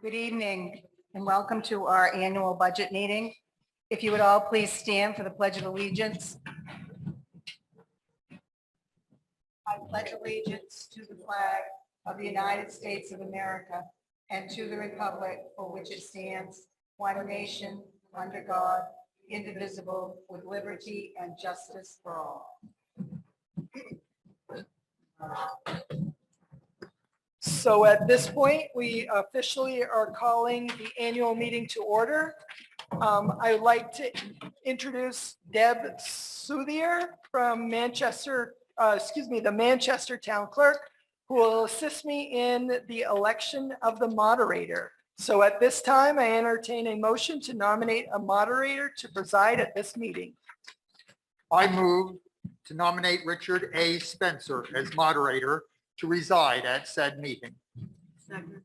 Good evening and welcome to our annual budget meeting. If you would all please stand for the Pledge of Allegiance. I pledge allegiance to the flag of the United States of America and to the republic for which it stands, one nation, under God, indivisible, with liberty and justice for all. So at this point, we officially are calling the annual meeting to order. I would like to introduce Deb Southier from Manchester, the Manchester Town Clerk, who will assist me in the election of the moderator. So at this time, I entertain a motion to nominate a moderator to preside at this meeting. I move to nominate Richard A. Spencer as moderator to reside at said meeting. Second.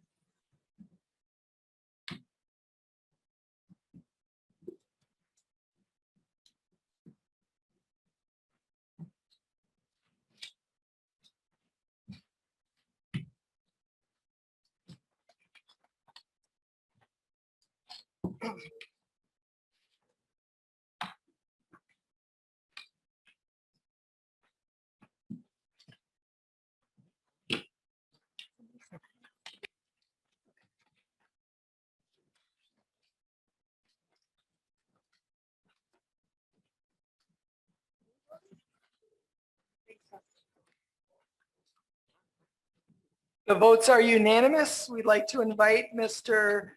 The votes are unanimous. We'd like to invite Mr.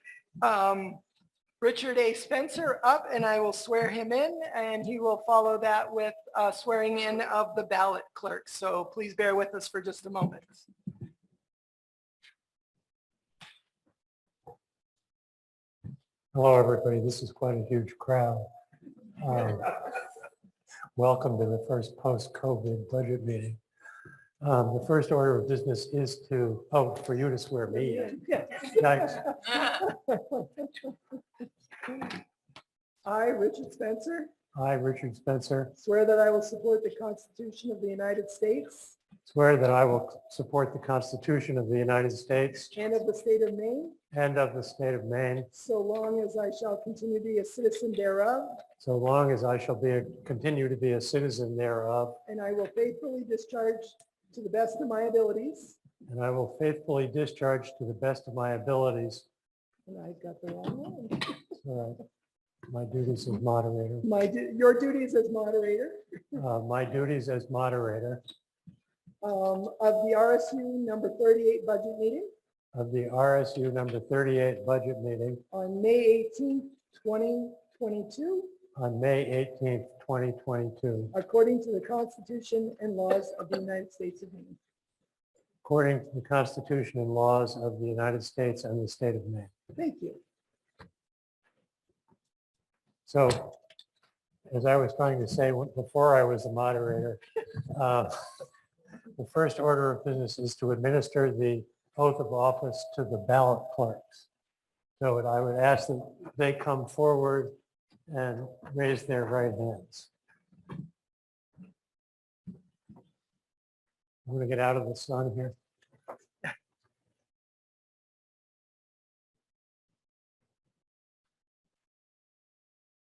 Richard A. Spencer up, and I will swear him in, and he will follow that with swearing in of the ballot clerk. So please bear with us for just a moment. Hello, everybody. This is quite a huge crowd. Welcome to the first post-COVID budget meeting. The first order of business is to, for you to swear me in. Nice. I, Richard Spencer, I, Richard Spencer, swear that I will support the Constitution of the United States swear that I will support the Constitution of the United States and of the state of Maine, and of the state of Maine, so long as I shall continue to be a citizen thereof, so long as I shall continue to be a citizen thereof, and I will faithfully discharge to the best of my abilities. and I will faithfully discharge to the best of my abilities And I got the wrong one. my duties as moderator. Your duties as moderator My duties as moderator of the RSU number 38 budget meeting of the RSU number 38 budget meeting on May 18th, 2022, on May 18th, 2022, according to the Constitution and laws of the United States of Maine. according to the Constitution and laws of the United States and the state of Maine. Thank you. So, as I was trying to say before I was the moderator, the first order of business is to administer the oath of office to the ballot clerks. So I would ask that they come forward and raise their right hands. I'm going to get out of the sun here.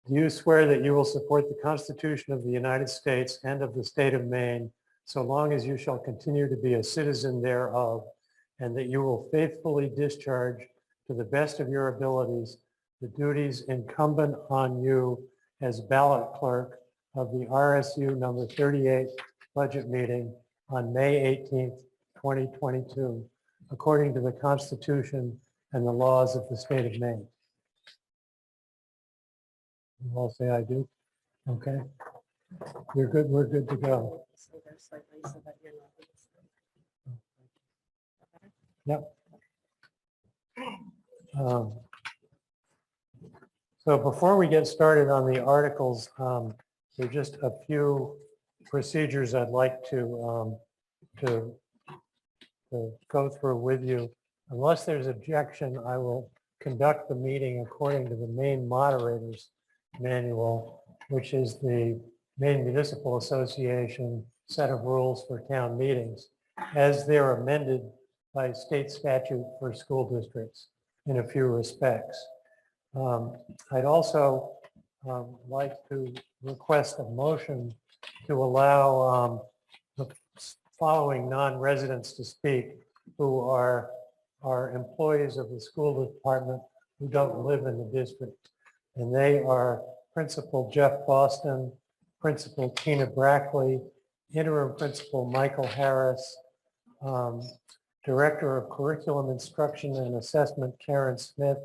Do you swear that you will support the Constitution of the United States and of the state of Maine, so long as you shall continue to be a citizen thereof, and that you will faithfully discharge to the best of your abilities the duties incumbent on you as ballot clerk of the RSU number 38 budget meeting on May 18th, 2022, according to the Constitution and the laws of the state of Maine? You all say I do? Okay. You're good. We're good to go. Yep. So before we get started on the articles, there are just a few procedures I'd like to go through with you. Unless there's objection, I will conduct the meeting according to the Maine Moderators Manual, which is the Maine Municipal Association set of rules for town meetings, as they're amended by state statute for school districts. in a few respects. I'd also like to request a motion to allow the following non-residents to speak who are employees of the school department who don't live in the district. And they are Principal Jeff Boston, Principal Tina Brackley, Interim Principal Michael Harris, Director of Curriculum Instruction and Assessment Karen Smith,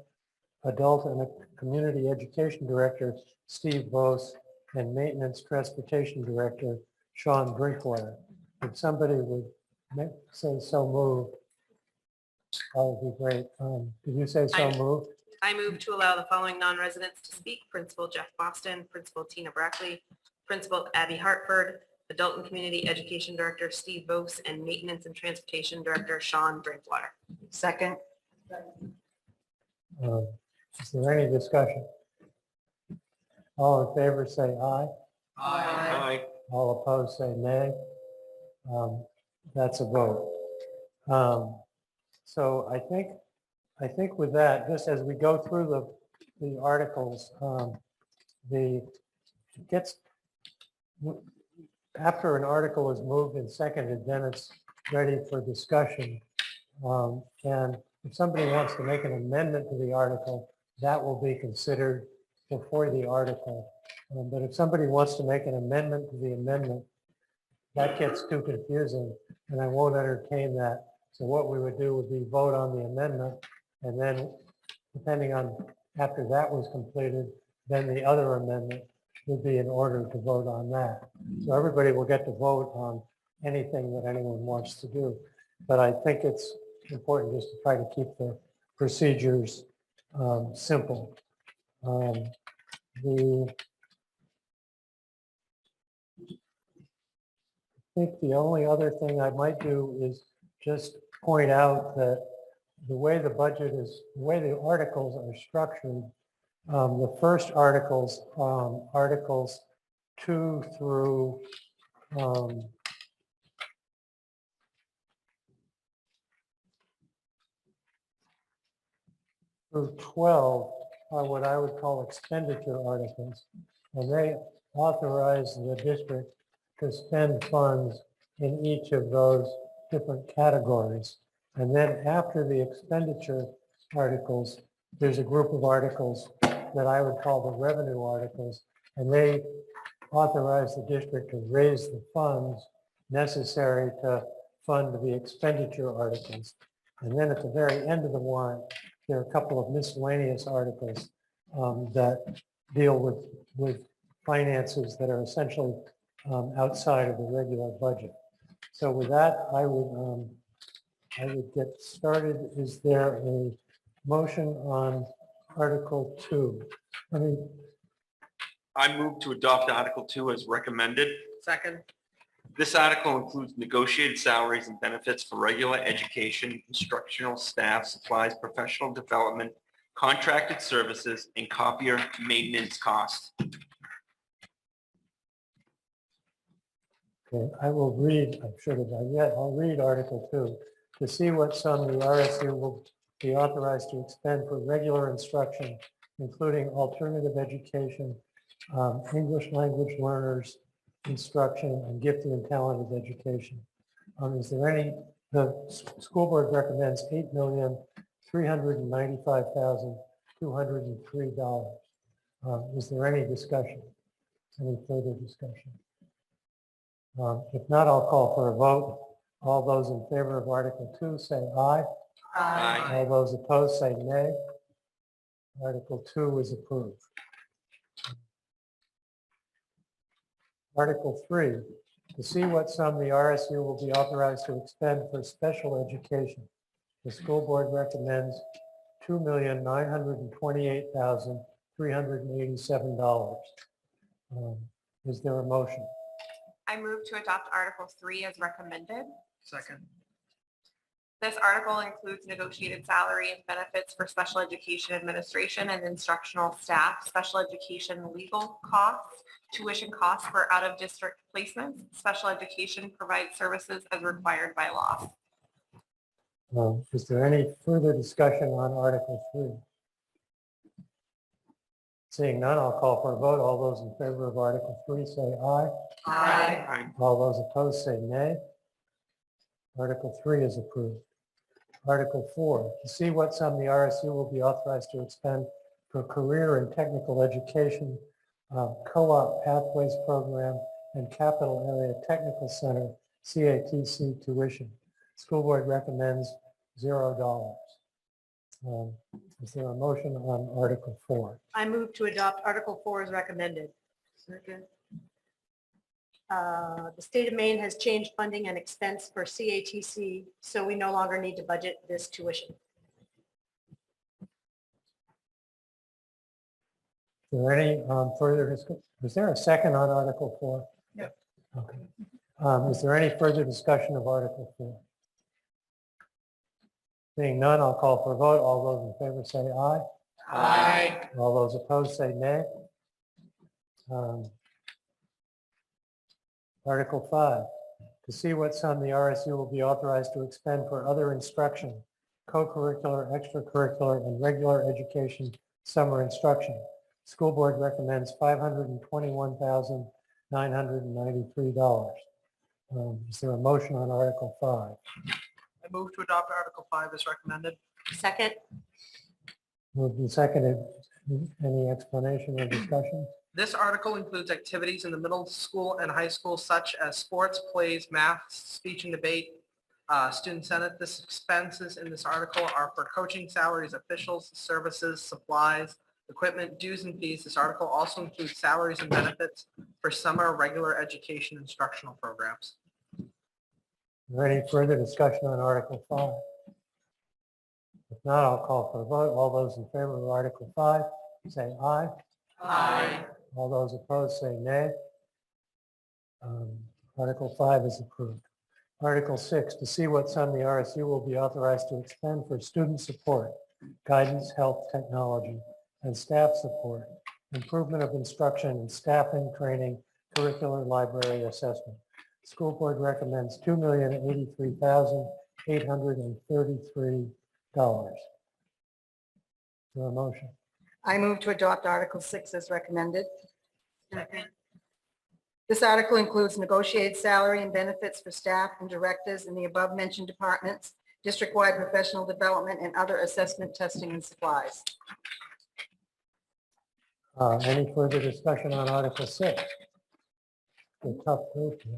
Adult and Community Education Director Steve Vos, and Maintenance Transportation Director Sean Drinkwater. If somebody would say so moved, that would be great. Did you say so moved? I move to allow the following non-residents to speak. Principal Jeff Boston, Principal Tina Brackley, Principal Abby Hartford, Adult and Community Education Director Steve Vos, and Maintenance and Transportation Director Sean Drinkwater. Second. Is there any discussion? All in favor say aye. Aye. All opposed say nay. That's a vote. So I think with that, just as we go through the articles, after an article is moved and seconded, then it's ready for discussion. And if somebody wants to make an amendment to the article, that will be considered before the article. But if somebody wants to make an amendment to the amendment, that gets too confusing, and I won't entertain that. So what we would do would be vote on the amendment, and then depending on, after that was completed, then the other amendment would be in order to vote on that. So everybody will get to vote on anything that anyone wants to do. But I think it's important just to try to keep the procedures simple. I think the only other thing I might do is just point out that the way the budget is, the way the articles are structured, the first articles, Articles 2 through 12 are what I would call expenditure articles. And they authorize the district to spend funds in each of those different categories. And then after the expenditure articles, there's a group of articles that I would call the revenue articles, and they authorize the district to raise the funds necessary to fund the expenditure articles. And then at the very end of the warrant, there are a couple of miscellaneous articles that deal with finances that are essentially outside of the regular budget. So with that, I would get started. Is there a motion on Article 2? I move to adopt Article 2 as recommended. Second. This article includes negotiated salaries and benefits for regular education, instructional staff, supplies, professional development, contracted services, and copier maintenance costs. Okay, I will read, I should have done yet, I'll read Article 2. To see what sum the RSU will be authorized to expend for regular instruction, including alternative education, English language learners instruction, and gifted and talented education. Is there any, the school board recommends $8,395,203. Is there any discussion? Any further discussion? If not, I'll call for a vote. All those in favor of Article 2 say aye. Aye. All those opposed say nay. Article 2 is approved. Article 3, to see what sum the RSU will be authorized to expend for special education. The school board recommends $2,928,387. Is there a motion? I move to adopt Article 3 as recommended. Second. This article includes negotiated salary and benefits for special education administration and instructional staff, special education legal costs, tuition costs for out-of-district placements. Special education provides services as required by law. Is there any further discussion on Article 3? Seeing none, I'll call for a vote. All those in favor of Article 3 say aye. Aye. Aye. All those opposed say nay. Article 3 is approved. Article 4, to see what sum the RSU will be authorized to expend for career and technical education, co-op pathways program, and capital area technical center, CATC tuition. School board recommends $0. Is there a motion on Article 4? I move to adopt Article 4 as recommended. Second. The state of Maine has changed funding and expense for CATC, so we no longer need to budget this tuition. Is there any further discussion? Is there a second on Article 4? Yep. Okay. Is there any further discussion of Article 4? Seeing none, I'll call for a vote. All those in favor say aye. Aye. All those opposed say nay. Article 5, to see what sum the RSU will be authorized to expend for other instruction, co-curricular, extracurricular, and regular education summer instruction. School board recommends $521,993. Is there a motion on Article 5? I move to adopt Article 5 as recommended. Second, Moved and seconded. Any explanation or discussion? This article includes activities in the middle school and high school such as sports, plays, math, speech and debate, student senate. This expenses in this article are for coaching salaries, officials, services, supplies, equipment, dues and fees. This article also includes salaries and benefits for summer regular education instructional programs. Is there any further discussion on Article 5? If not, I'll call for a vote. All those in favor of Article 5 say aye. Aye. All those opposed say nay. Article 5 is approved. Article 6, to see what sum the RSU will be authorized to expend for student support, guidance, health, technology, and staff support, improvement of instruction and staffing, training, curricular, library assessment. School board recommends $2,083,833. Is there a motion? I move to adopt Article 6 as recommended. Second. This article includes negotiated salary and benefits for staff and directors in the above-mentioned departments, district-wide professional development, and other assessment, testing, and supplies. Any further discussion on Article 6? A tough group here.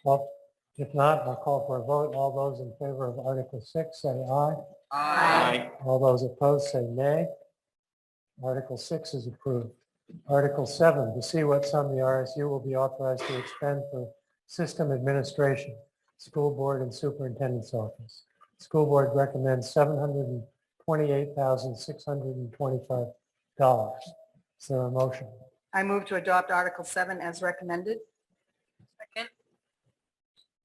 Well, if not, I'll call for a vote. All those in favor of Article 6 say aye. Aye. All those opposed say nay. Article 6 is approved. Article 7, to see what sum the RSU will be authorized to expend for system administration, school board and superintendent's office. School board recommends $728,625. Is there a motion? I move to adopt Article 7 as recommended. Second.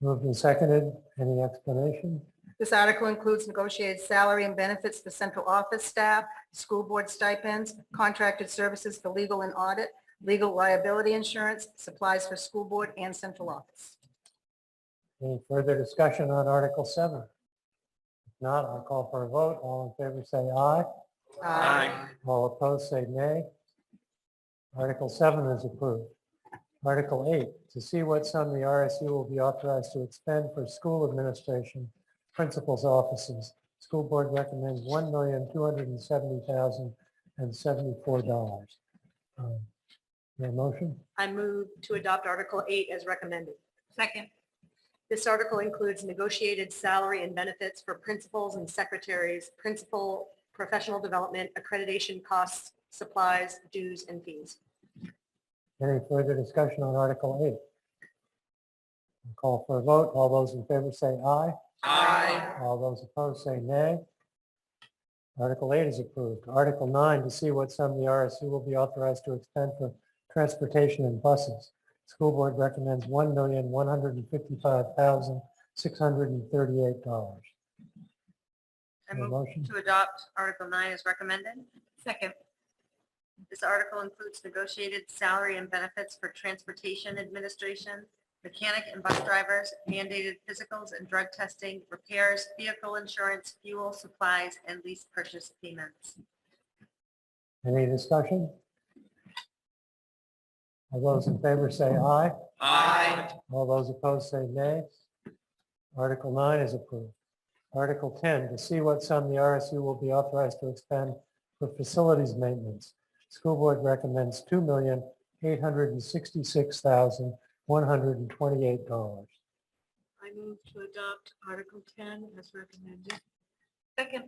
Moved and seconded. Any explanation? This article includes negotiated salary and benefits for central office staff, school board stipends, contracted services for legal and audit, legal liability insurance, supplies for school board and central office. Any further discussion on Article 7? If not, I'll call for a vote. All in favor say aye. Aye. All opposed say nay. Article 7 is approved. Article 8, to see what sum the RSU will be authorized to expend for school administration, principal's offices. School board recommends $1,270,074. Your motion? I move to adopt Article 8 as recommended. Second. This article includes negotiated salary and benefits for principals and secretaries, principal professional development, accreditation costs, supplies, dues, and fees. Any further discussion on Article 8? I'll call for a vote. All those in favor say aye. Aye. All those opposed say nay. Article 8 is approved. Article 9, to see what sum the RSU will be authorized to expend for transportation and buses. School board recommends $1,155,638. I A move motion? to adopt Article 9 as recommended. Second. This article includes negotiated salary and benefits for transportation administration, mechanic and bus drivers, mandated physicals and drug testing, repairs, vehicle insurance, fuel, supplies, and lease purchase payments. Any discussion? All those in favor say aye. Aye. All those opposed say nay. Article 9 is approved. Article 10, to see what sum the RSU will be authorized to expend for facilities maintenance. School board recommends $2,866,128. I move to adopt Article 10 as recommended. Second.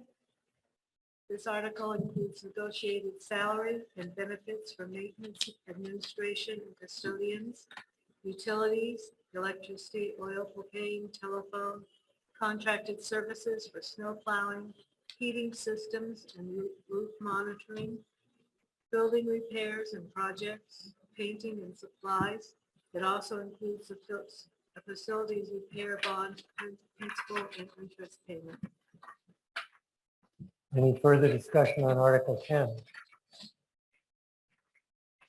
This article includes negotiated salary and benefits for maintenance, administration, and custodians, utilities, electricity, oil, propane, telephone, contracted services for snow plowing, heating systems and roof monitoring, building repairs and projects, painting and supplies. It also includes a facilities repair bond, principal and interest payment. Any further discussion on Article 10?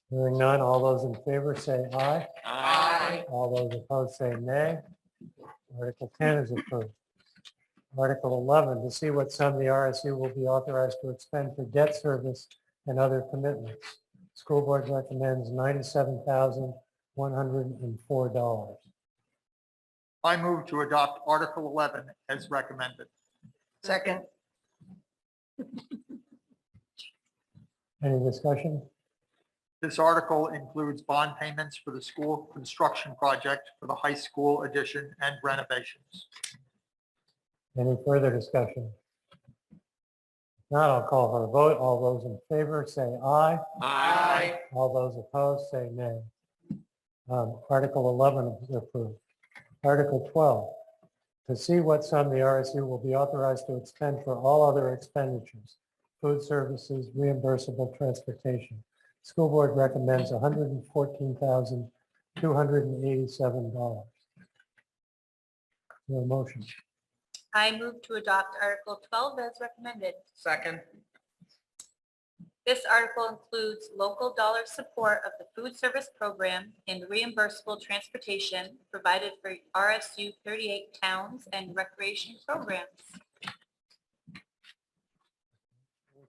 Hearing none, all those in favor say aye. Aye. All those opposed say nay. Article 10 is approved. Article 11, to see what sum the RSU will be authorized to expend for debt service and other commitments. School board recommends $97,104. I move to adopt Article 11 as recommended. Second. Any discussion? This article includes bond payments for the school construction project for the high school addition and renovations. Any further discussion? If not, I'll call for a vote. All those in favor say aye. Aye. All those opposed say nay. Article 11 is approved. Article 12, to see what sum the RSU will be authorized to expend for all other expenditures, food services, reimbursable transportation. School board recommends $114,287. Your motion. I move to adopt Article 12 as recommended. Second. This article includes local dollar support of the food service program and reimbursable transportation provided for RSU 38 towns and recreation programs.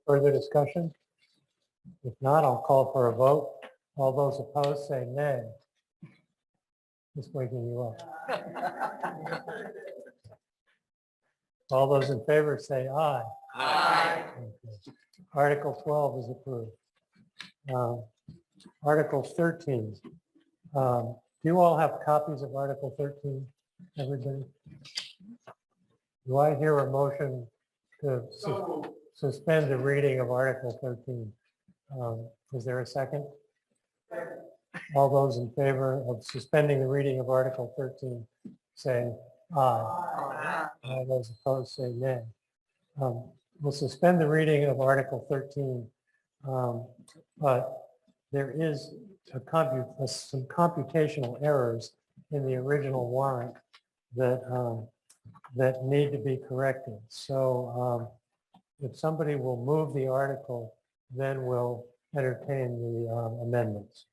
Further discussion? If not, I'll call for a vote. All those opposed say nay. Just waking you up. All those in favor say aye. Aye. Okay. Article 12 is approved. Article 13. Do you all have copies of Article 13, everybody? Do I hear a motion to suspend the reading of Article 13? Is there a second? All those in favor of suspending the reading of Article 13 say aye. All those opposed say nay. We'll suspend the reading of Article 13, but there is some computational errors in the original warrant that that need to be corrected. So if somebody will move the article, then we'll entertain the amendments.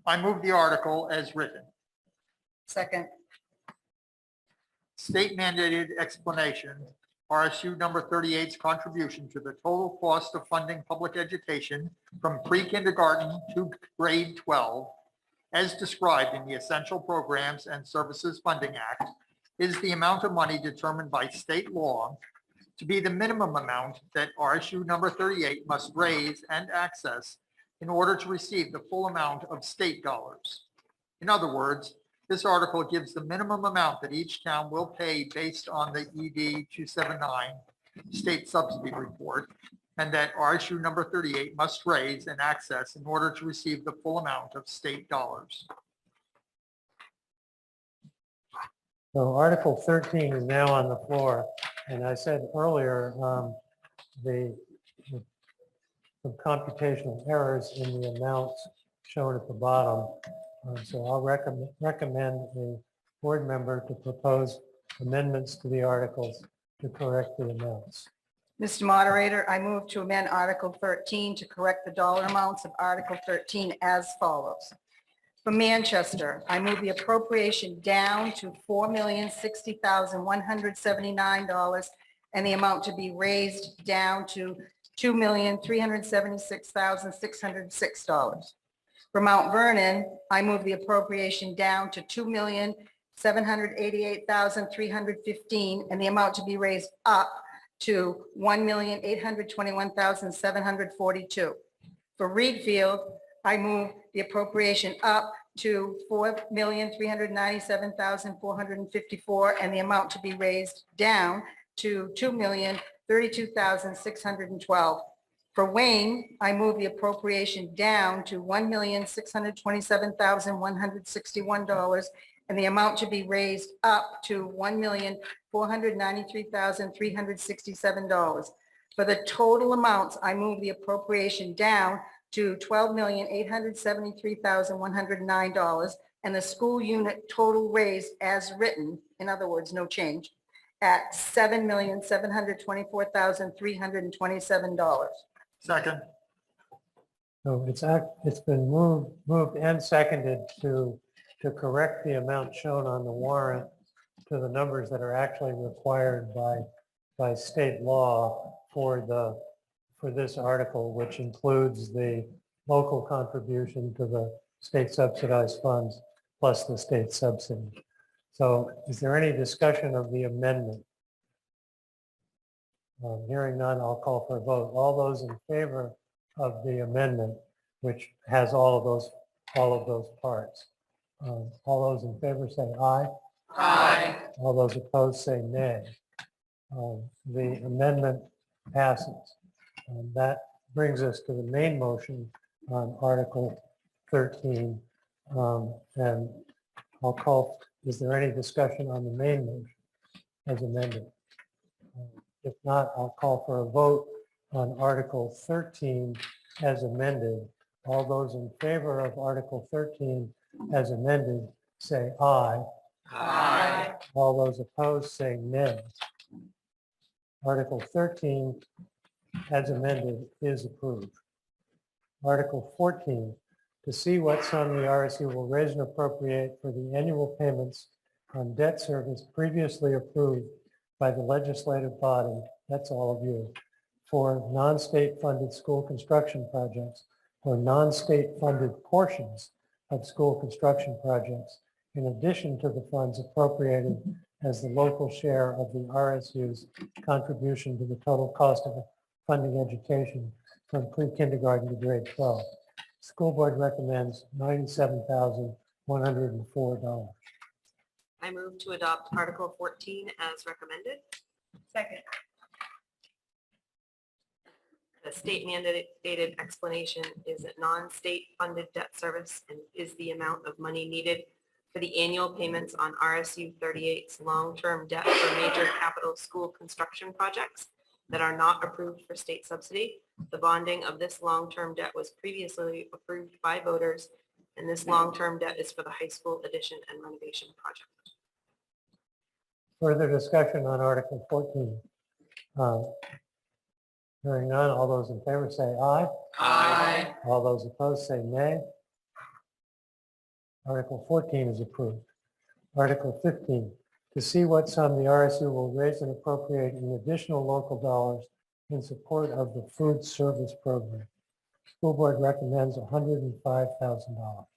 I move the article as written. Second. State mandated explanation, RSU number 38's contribution to the total cost of funding public education from pre-kindergarten to grade 12, as described in the Essential Programs and Services Funding Act, is the amount of money determined by state law to be the minimum amount that RSU number 38 must raise and access in order to receive the full amount of state dollars. In other words, this article gives the minimum amount that each town will pay based on the ED 279 state subsidy report, and that RSU number 38 must raise and access in order to receive the full amount of state dollars. So Article 13 is now on the floor. And I said earlier, some computational errors in the amounts shown at the bottom. So I'll recommend a board member to propose amendments to the articles to correct the amounts. Mr. Moderator, I move to amend Article 13 to correct the dollar amounts of Article 13 as follows. For Manchester, I move the appropriation down to $4,060,179 and the amount to be raised down to $2,376,606. For Mount Vernon, I move the appropriation down to $2,788,315 and the amount to be raised up to $1,821,742. For Reedfield, I move the appropriation up to $4,397,454 and the amount to be raised down to $2,032,612. For Wayne, I move the appropriation down to $1,627,161 and the amount to be raised up to $1,493,367. For the total amounts, I move the appropriation down to $12,873,109 and the school unit total raised as written, in other words, no change, at $7,724,327. Second. So it's been moved and seconded to correct the amount shown on the warrant to the numbers that are actually required by state law for this article, which includes the local contribution to the state subsidized funds plus the state subsidy. So is there any discussion of the amendment? Hearing none, I'll call for a vote. All those in favor of the amendment, which has all of those parts. All those in favor say aye. Aye. All those opposed say nay. The amendment passes. That brings us to the main motion on Article 13. And I'll call, is there any discussion on the main motion as amended? If not, I'll call for a vote on Article 13 as amended. All those in favor of Article 13 as amended, say aye. Aye. All those opposed, say nay. Article 13 as amended is approved. Article 14, to see what sum the RSU will raise and appropriate for the annual payments on debt service previously approved by the legislative body, that's all of you, for non-state funded school construction projects or non-state funded portions of school construction projects, in addition to the funds appropriated as the local share of the RSU's contribution to the total cost of funding education from pre-kindergarten to grade 12. School board recommends $97,104. I move to adopt Article 14 as recommended. Second. The state mandated explanation is that non-state funded debt service and is the amount of money needed for the annual payments on RSU 38's long-term debt for major capital school construction projects that are not approved for state subsidy. The bonding of this long-term debt was previously approved by voters, and this long-term debt is for the high school addition and renovation project. Further discussion on Article 14. Hearing none, all those in favor say aye. Aye. All those opposed say nay. Article 14 is approved. Article 15, to see what sum the RSU will raise and appropriate in additional local dollars in support of the food service program. School board recommends $105,000.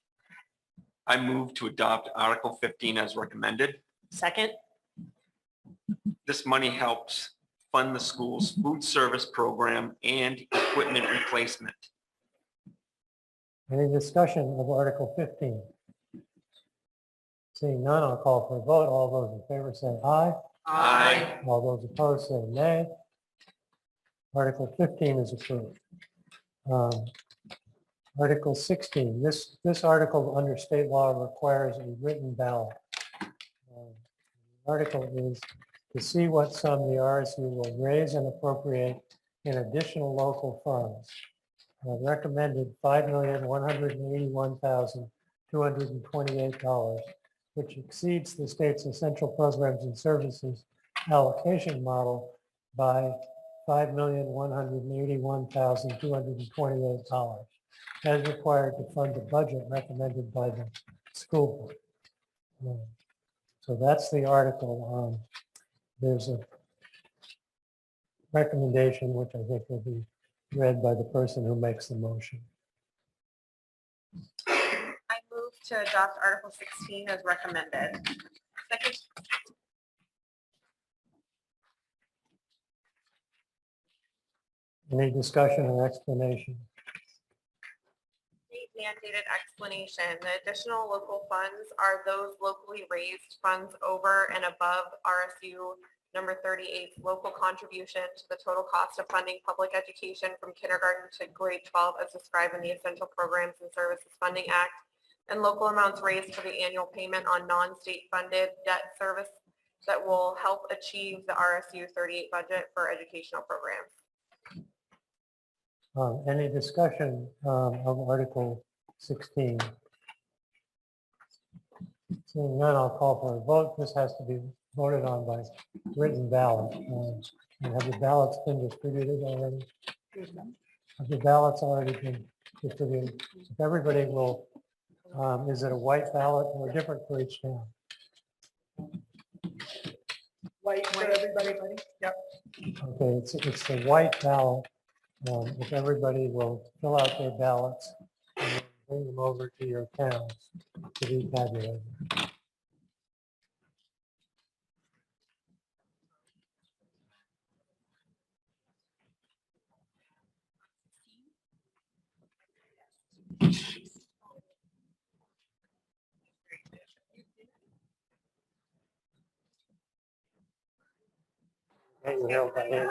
I move to adopt Article 15 as recommended. Second. This money helps fund the school's food service program and equipment replacement. Any discussion of Article 15? Seeing none, I'll call for a vote. All those in favor say aye. Aye. All those opposed say nay. Article 15 is approved. Article 16, this article under state law requires a written ballot. The article is to see what sum the RSU will raise and appropriate in additional local funds. Recommended $5,181,228, which exceeds the state's essential programs and services allocation model by $5,181,228. as required to fund the budget recommended by the school board. So that's the article. There's a recommendation, which I think will be read by the person who makes the motion. I move to adopt Article 16 as recommended. Second. Any discussion or explanation? State mandated explanation. The additional local funds are those locally raised funds over and above RSU number 38, local contribution to the total cost of funding public education from kindergarten to grade 12 as described in the Essential Programs and Services Funding Act, and local amounts raised for the annual payment on non-state funded debt service that will help achieve the RSU 38 budget for educational programs. Any discussion of Article 16? Seeing none, I'll call for a vote. This has to be voted on by written ballot. And have the ballots been distributed already? Have the ballots already been distributed? If everybody will, is it a white ballot or different for each town? White for everybody, buddy? Yep. Okay, it's the white ballot. If everybody will fill out their ballots and then bring them over to your towns to be tabulated. Okay, you held that in.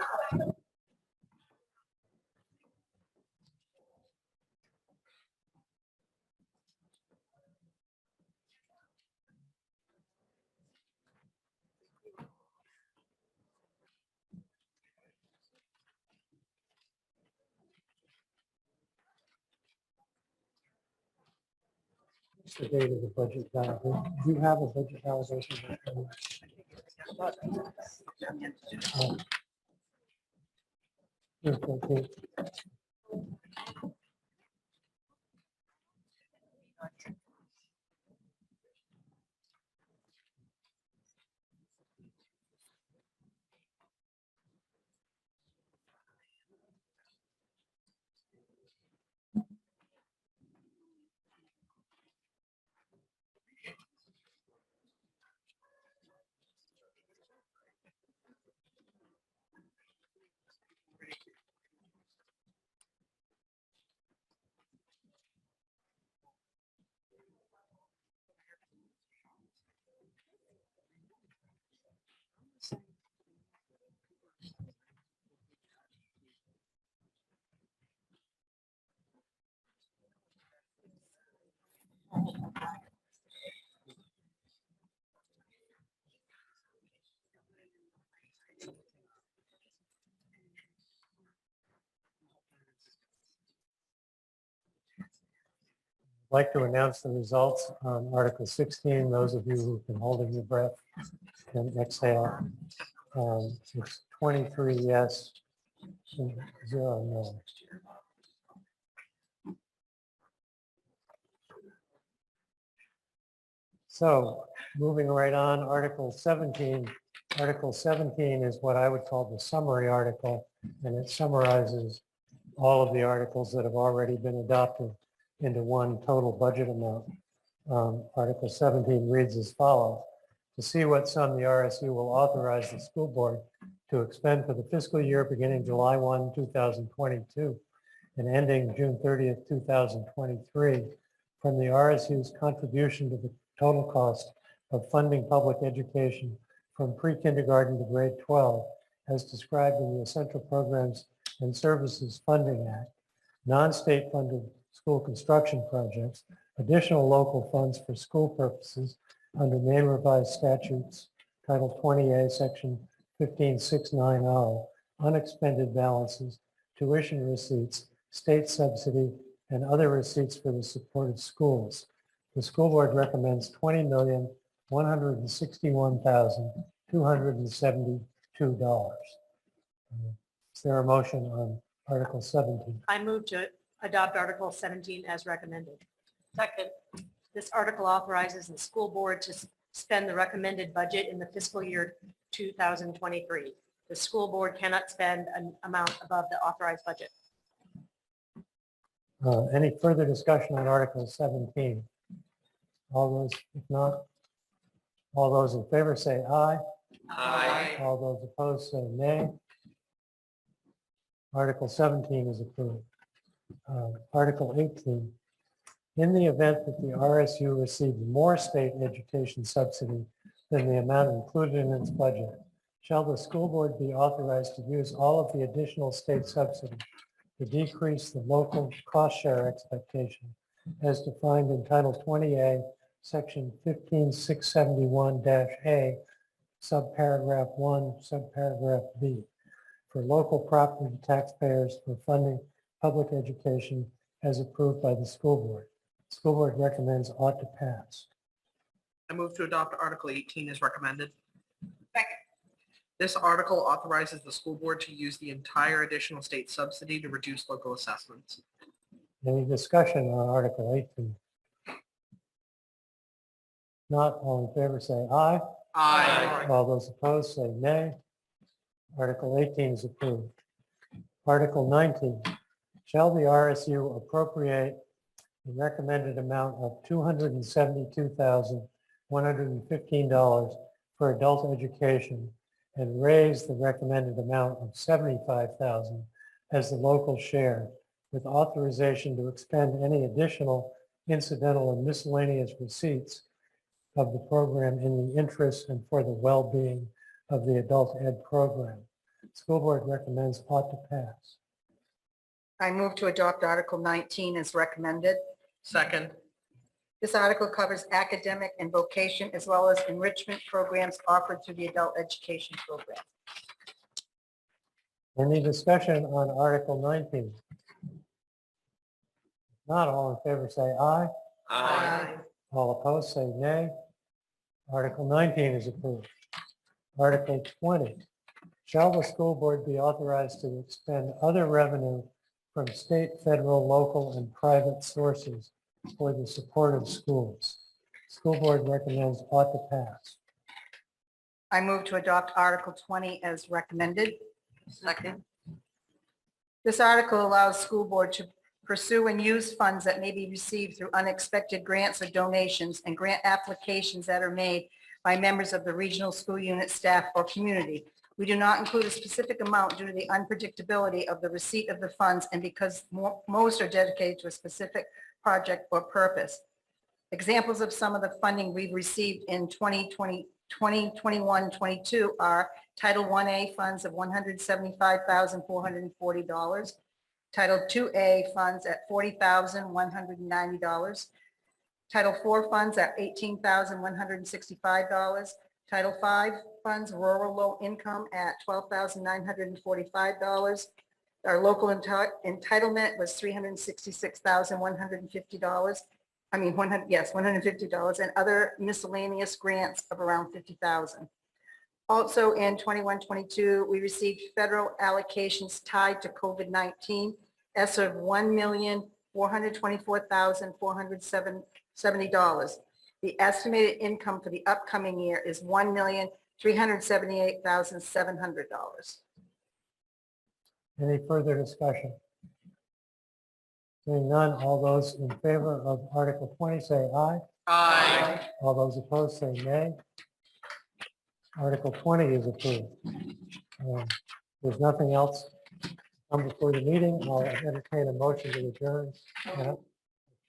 What's the date of the budget ballot? Do you have a budget validation? Okay. I'd like to announce the results on Article 16. Those of you who've been holding your breath can exhale. It's 23 yes, 0 no. So moving right on, Article 17. Article 17 is what I would call the summary article, and it summarizes all of the articles that have already been adopted into one total budget amount. Article 17 reads as follows. To see what sum the RSU will authorize the school board to expend for the fiscal year beginning July 1, 2022 and ending June 30th, 2023 from the RSU's contribution to the total cost of funding public education from pre-kindergarten to grade 12 as described in the Essential Programs and Services Funding Act, non-state funded school construction projects, additional local funds for school purposes under Maine Revised Statutes, Title 20A, Section 15690, unexpended balances, tuition receipts, state subsidy, and other receipts for the support of schools. The school board recommends $20,161,272. Is there a motion on Article 17? I move to adopt Article 17 as recommended. Second. This article authorizes the school board to spend the recommended budget in the fiscal year 2023. The school board cannot spend an amount above the authorized budget. Any further discussion on Article 17? All those, if not, all those in favor say aye. Aye. All those opposed say nay. Article 17 is approved. Article 18. In the event that the RSU receives more state education subsidy than the amount included in its budget, shall the school board be authorized to use all of the additional state subsidy to decrease the local cost share expectation as defined in Title 20A, Section 15671-A, subparagraph 1, subparagraph B, for local property taxpayers for funding public education as approved by the school board. School board recommends ought to pass. I move to adopt Article 18 as recommended. This article authorizes the school board to use the entire additional state subsidy to reduce local assessments. Any discussion on Article 18? Not all in favor say aye. All those opposed say nay. Article 18 is approved. Article 19, shall the RSU appropriate the recommended amount of $272,115 for adult education and raise the recommended amount of $75,000 as the local share, with authorization to expend any additional incidental and miscellaneous receipts of the program in the interest and for the well-being of the adult ed program. School board recommends ought to pass. I move to adopt Article 19 as recommended. Second. This article covers academic and vocation as well as enrichment programs offered through the adult education program. Any discussion on Article 19? Not all in favor say aye. All opposed say nay. Article 19 is approved. Article 20, shall the school board be authorized to expend other revenue from state, federal, local, and private sources for the support of schools? School board recommends ought to pass. I move to adopt Article 20 as recommended. Second. This article allows school board to pursue and use funds that may be received through unexpected grants or donations and grant applications that are made by members of the regional school unit staff or community. We do not include a specific amount due to the unpredictability of the receipt of the funds and because most are dedicated to a specific project or purpose. Examples of some of the funding we've received in 2021-22 are Title 1A funds of $175,440, Title 2A funds at $40,190, Title 4 funds at $18,165, Title 5 funds, rural low income at $12,945. Our local entitlement was $366,150. $150, and other miscellaneous grants of around $50,000. Also in 21-22, we received federal allocations tied to COVID-19 as of $1,424,470. The estimated income for the upcoming year is $1,378,700. Any further discussion? Seeing none, all those in favor of Article 20 say aye. All those opposed say nay. Article 20 is approved. There's nothing else come before the meeting. I'll entertain a motion to adjourn. I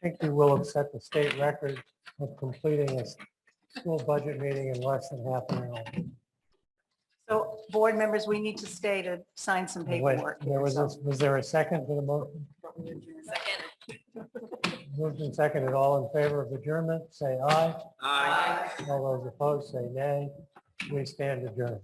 think you will have set the state record of completing a school budget meeting in less than half an hour. So board members, we need to stay to sign some Wait, paperwork. was there a second to the motion? Second. Moved and seconded. All in favor of adjournment, say aye. All those opposed, say nay. We stand adjourned.